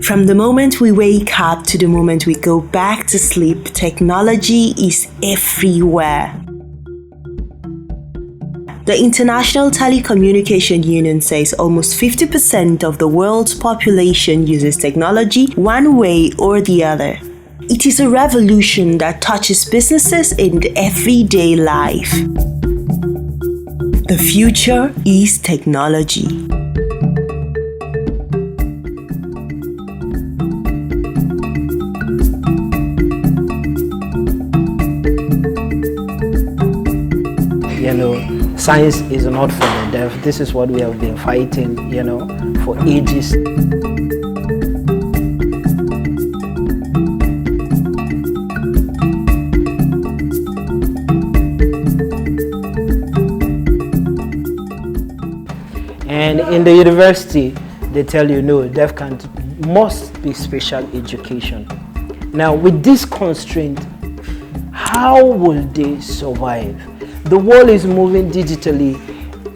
From the moment we wake up to the moment we go back to sleep, technology is everywhere. The International Telecommunication Union says almost 50% of the world's population uses technology one way or the other. It is a revolution that touches businesses in everyday life. The future is technology. Science is not for the deaf. This is what we have been fighting, for ages. And in the university, they tell you, no, deaf must be special education. Now, with this constraint, how will they survive? The world is moving digitally.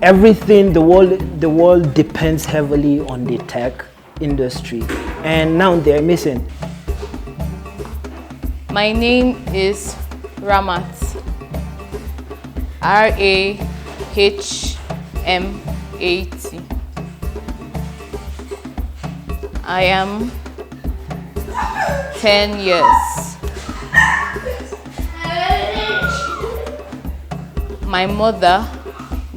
Everything, the world depends heavily on the tech industry, and now they're missing. My name is Ramat. R-A-H-M-A-T. I am 10 years. My mother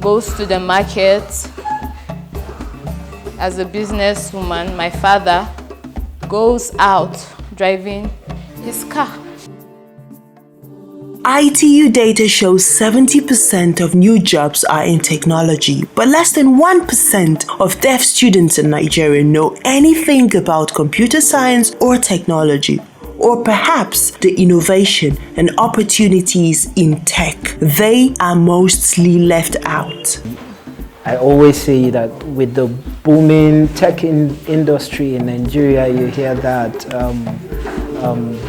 goes to the market as a businesswoman. My father goes out driving his car. ITU data shows 70% of new jobs are in technology, but less than 1% of deaf students in Nigeria know anything about computer science or technology, or perhaps the innovation and opportunities in tech. They are mostly left out. I always say that with the booming tech industry in Nigeria, you hear that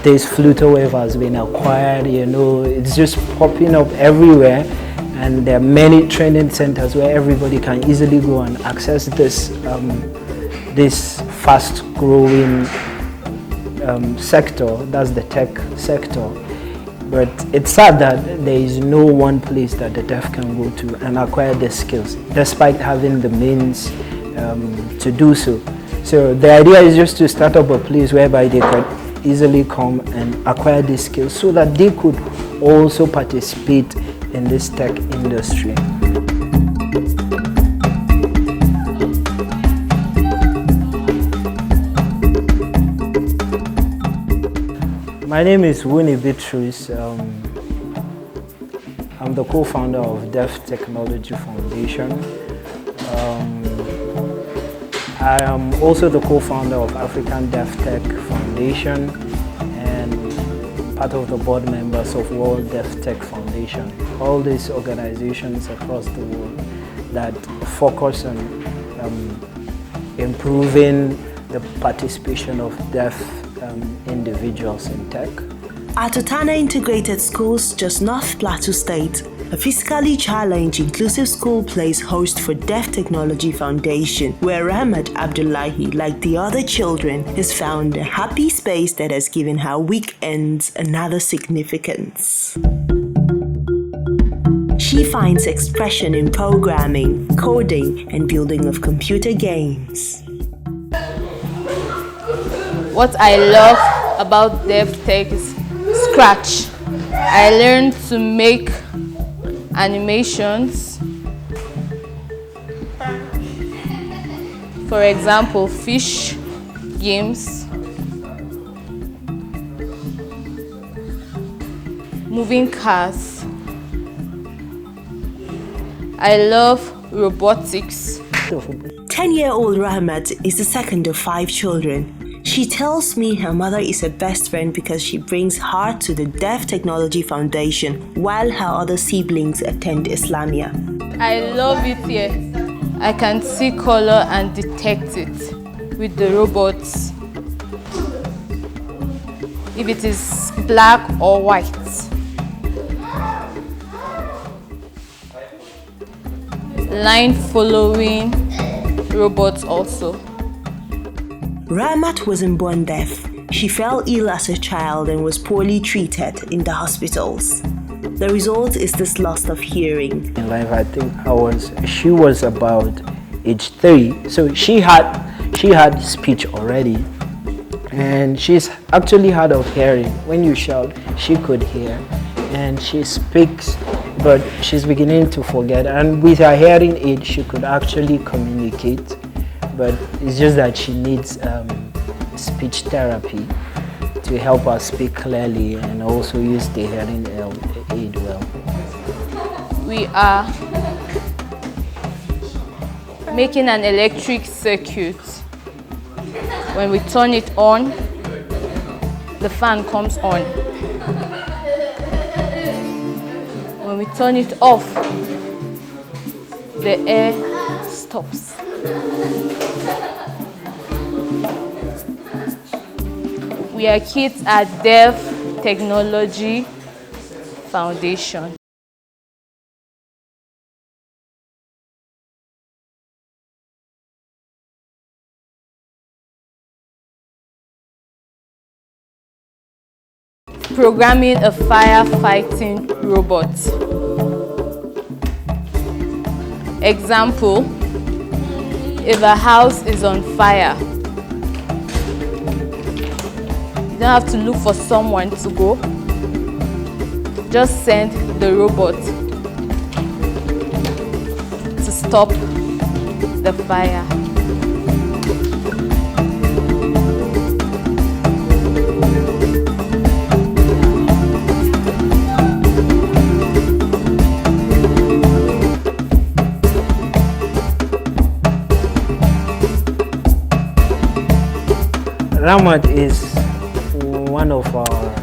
this FlutoWave has been acquired, it's just popping up everywhere, and there are many training centers where everybody can easily go and access this fast-growing sector, that's the tech sector. But it's sad that there is no one place that the deaf can go to and acquire the skills, despite having the means to do so. So the idea is just to start up a place whereby they could easily come and acquire these skills so that they could also participate in this tech industry. My name is Winnie Beatrice. I'm the co-founder of Deaf Technology Foundation. I am also the co-founder of African Deaf Tech Foundation and part of the board members of World Deaf Tech Foundation. All these organizations across the world that focus on improving the participation of deaf individuals in tech. At Otana Integrated Schools, just North Plateau State, a physically challenged inclusive school plays host for Deaf Technology Foundation, where Ramat Abdullahi, like the other children, has found a happy space that has given her weekends another significance. She finds expression in programming, coding, and building of computer games. What I love about Deaf Tech is Scratch. I learned to make animations. For example, fish games, moving cars. I love robotics. 10-year-old Ramat is the second of 5 children. She tells me her mother is her best friend because she brings her to the Deaf Technology Foundation while her other siblings attend Islamia. I love it here. I can see color and detect it with the robots. If it is black or white. Line following robots also. Ramat wasn't born deaf. She fell ill as a child and was poorly treated in the hospitals. The result is this loss of hearing. In life, I think she was about age 3, so she had speech already, and she's actually hard of hearing. When you shout, she could hear, and she speaks, but she's beginning to forget. And with her hearing aid, she could actually communicate, but it's just that she needs speech therapy to help her speak clearly and also use the hearing aid well. We are making an electric circuit. When we turn it on, the fan comes on. When we turn it off, the air stops. We are kids at Deaf Technology Foundation. Programming a firefighting robot. Example, if a house is on fire, you don't have to look for someone to go. Just send the robot to stop the fire. Ramat is one of our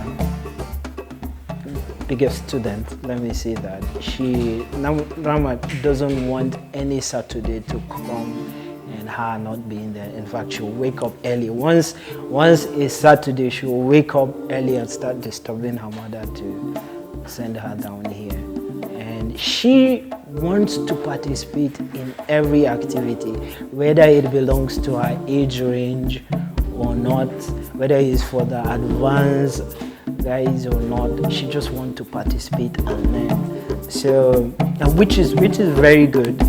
biggest students, let me say that. Ramat doesn't want any Saturday to come and her not being there. In fact, she'll wake up early. Once it's Saturday, she'll wake up early and start disturbing her mother to send her down here. And she wants to participate in every activity, whether it belongs to her age range or not, whether it's for the advanced guys or not. She just wants to participate and learn. So, which is very good.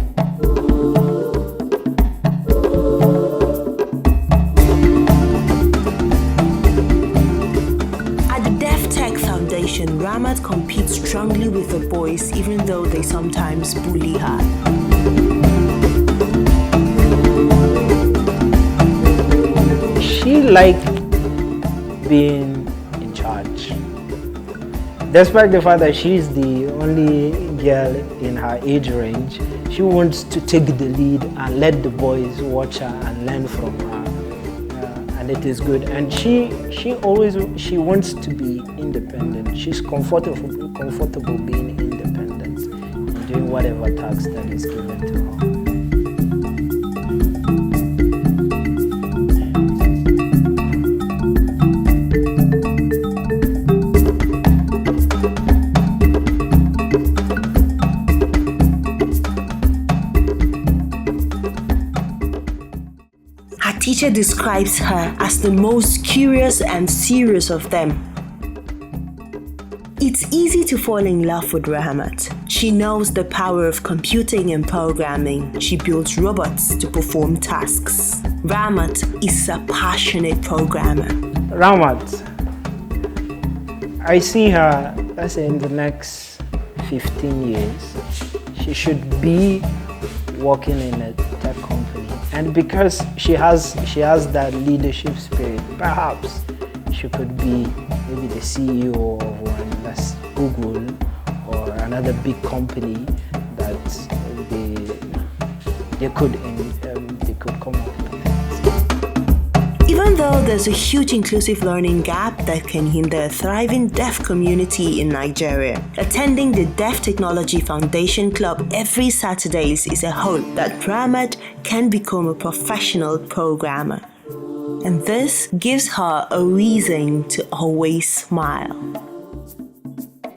At the Deaf Tech Foundation, Ramat competes strongly with the boys, even though they sometimes bully her. She liked being in charge. Despite the fact that she's the only girl in her age range, she wants to take the lead and let the boys watch her and learn from her. And it is good. And she wants to be independent. She's comfortable being independent and doing whatever task that is given to her. Her teacher describes her as the most curious and serious of them. It's easy to fall in love with Ramat. She knows the power of computing and programming. She builds robots to perform tasks. Ramat is a passionate programmer. Ramat, I see her, let's say in the next 15 years, she should be working in a tech company. And because she has that leadership spirit, perhaps she could be maybe the CEO of one, that's Google, or another big company that they could come up with. Even though there's a huge inclusive learning gap that can hinder a thriving deaf community in Nigeria, attending the Deaf Technology Foundation Club every Saturdays is a hope that Ramat can become a professional programmer. And this gives her a reason to always smile.